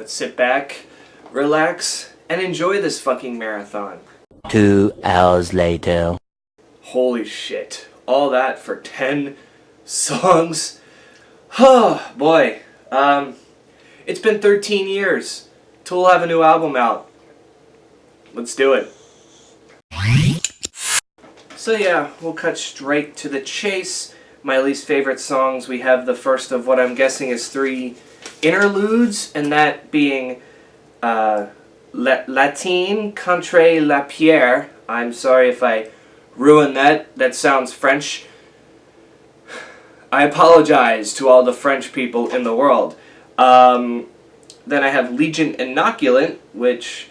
let's sit back, relax, and enjoy this fucking marathon. 2 hours later. Holy shit. All that for 10 songs? Oh, boy. It's been 13 years. Tool have a new album out. Let's do it. So yeah, we'll cut straight to the chase. My least favorite songs, we have the first of what I'm guessing is 3 interludes, and that being Litanie, Contre, Peur. I'm sorry if I ruined that. That sounds French. I apologize to all the French people in the world. Then I have Inoculant, which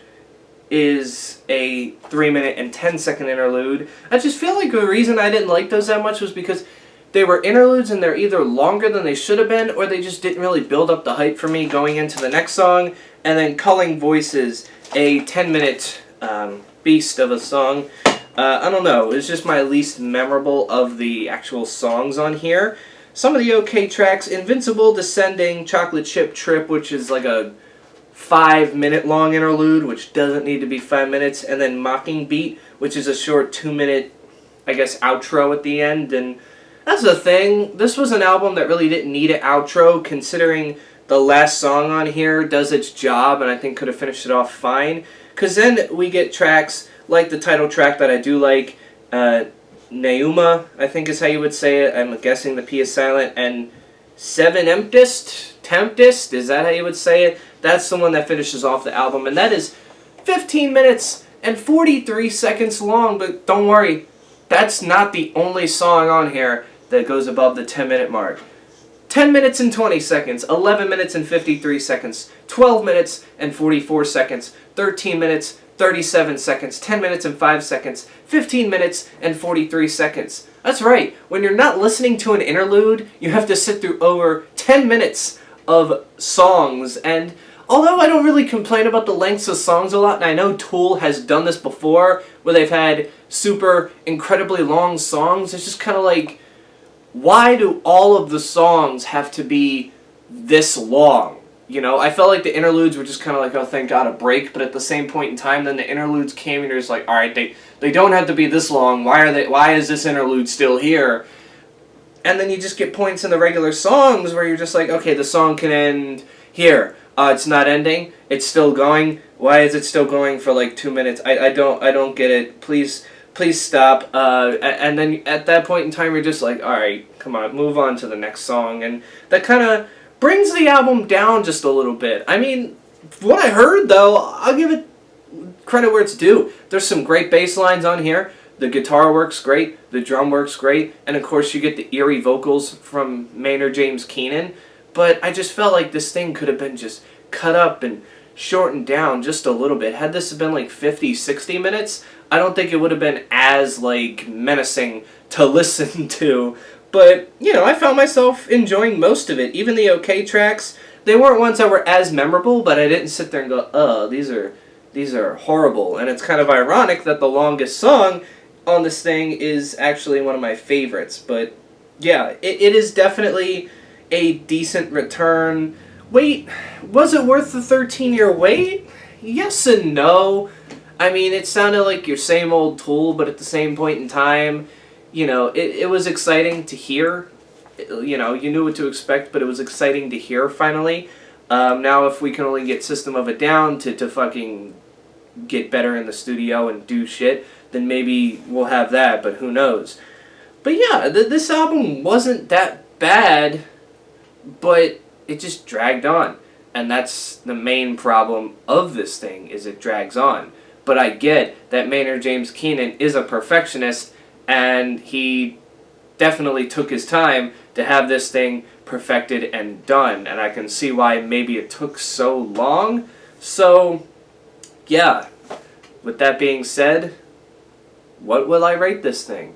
is a 3-minute and 10-second interlude. I just feel like the reason I didn't like those that much was because they were interludes and they're either longer than they should have been, or they just didn't really build up the hype for me going into the next song. And then Culling Voices, a 10-minute beast of a song. I don't know, it's just my least memorable of the actual songs on here. Some of the okay tracks, Invincible, Descending, Chocolate Chip Trip, which is like a 5-minute long interlude, which doesn't need to be 5 minutes, and then Mockingbeat, which is a short 2-minute, I guess, outro at the end. And that's the thing, this was an album that really didn't need an outro, considering the last song on here does its job, and I think could have finished it off fine. Because then we get tracks like the title track that I do like, Pneuma, I think is how you would say it. I'm guessing the P is silent. And Tempest, is that how you would say it? That's the one that finishes off the album. And that is 15 minutes and 43 seconds long. But don't worry, that's not the only song on here that goes above the 10-minute mark. 10 minutes and 20 seconds, 11 minutes and 53 seconds, 12 minutes and 44 seconds, 13 minutes, 37 seconds, 10 minutes and 5 seconds, 15 minutes and 43 seconds. That's right, when you're not listening to an interlude, you have to sit through over 10 minutes of songs. And although I don't really complain about the lengths of songs a lot, and I know Tool has done this before, where they've had super incredibly long songs, it's just kind of like, why do all of the songs have to be this long? You know, I felt like the interludes were just kind of like, oh, thank God, a break. But at the same point in time, then the interludes came and you're just like, all right, they don't have to be this long. Why is this interlude still here? And then you just get points in the regular songs where you're just like, okay, the song can end here. It's not ending. It's still going. Why is it still going for like 2 minutes? I don't get it. Please stop. And then at that point in time, you're just like, all right, come on, move on to the next song. And that kind of brings the album down just a little bit. I mean, what I heard, though, I'll give it credit where it's due. There's some great bass lines on here. The guitar works great. The drum works great. And, of course, you get the eerie vocals from Maynard James Keenan. But I just felt like this thing could have been just cut up and shortened down just a little bit. Had this been like 50, 60 minutes, I don't think it would have been as, like, menacing to listen to. But, you know, I found myself enjoying most of it. Even the okay tracks, they weren't ones that were as memorable, but I didn't sit there and go, oh, these are horrible. And it's kind of ironic that the longest song on this thing is actually one of my favorites. But, yeah, it is definitely a decent return. Wait, was it worth the 13-year wait? Yes and no. I mean, it sounded like your same old Tool, but at the same point in time, you know, it was exciting to hear. You know, you knew what to expect, but it was exciting to hear finally. Now, if we can only get System of a Down to fucking get better in the studio and do shit, then maybe we'll have that, but who knows. But yeah, this album wasn't that bad, but it just dragged on. And that's the main problem of this thing, is it drags on. But I get that Maynard James Keenan is a perfectionist, and he definitely took his time to have this thing perfected and done. And I can see why maybe it took so long. So, yeah. With that being said, what will I rate this thing?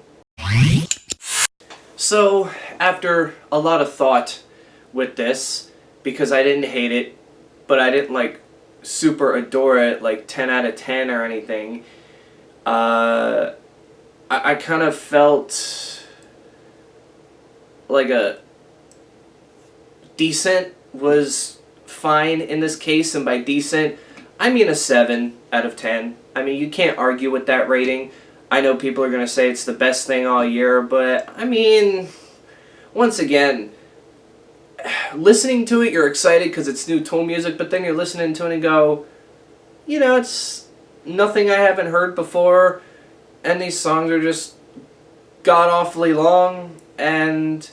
So, after a lot of thought with this, because I didn't hate it, but I didn't, like, super adore it, like 10 out of 10 or anything, I kind of felt like a decent was fine in this case, and by decent, I mean a 7 out of 10. I mean, you can't argue with that rating. I know people are going to say it's the best thing all year, but I mean, once again, listening to it, you're excited because it's new Tool music, but then you're listening to it and go, you know, it's nothing I haven't heard before, and these songs are just god-awfully long, and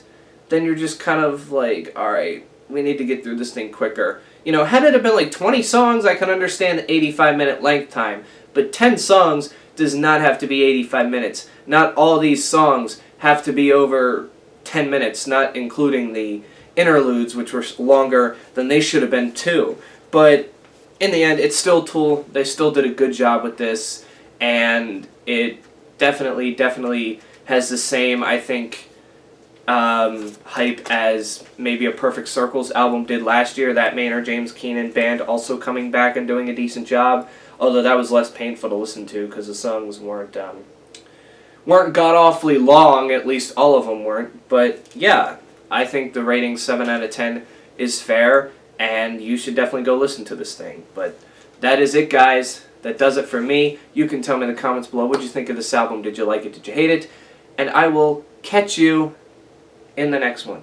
then you're just kind of like, alright, we need to get through this thing quicker. You know, had it have been like 20 songs, I can understand the 85-minute length time, but 10 songs does not have to be 85 minutes. Not all these songs have to be over 10 minutes, not including the interludes, which were longer than they should have been too. But in the end, it's still Tool. They still did a good job with this, and it definitely has the same, I think, hype as maybe a Perfect Circles album did last year. That Maynard James Keenan band also coming back and doing a decent job, although that was less painful to listen to because the songs weren't god-awfully long, at least all of them weren't. But yeah, I think the rating 7 out of 10 is fair, and you should definitely go listen to this thing. But that is it, guys. That does it for me. You can tell me in the comments below what you think of this album. Did you like it? Did you hate it? And I will catch you in the next one.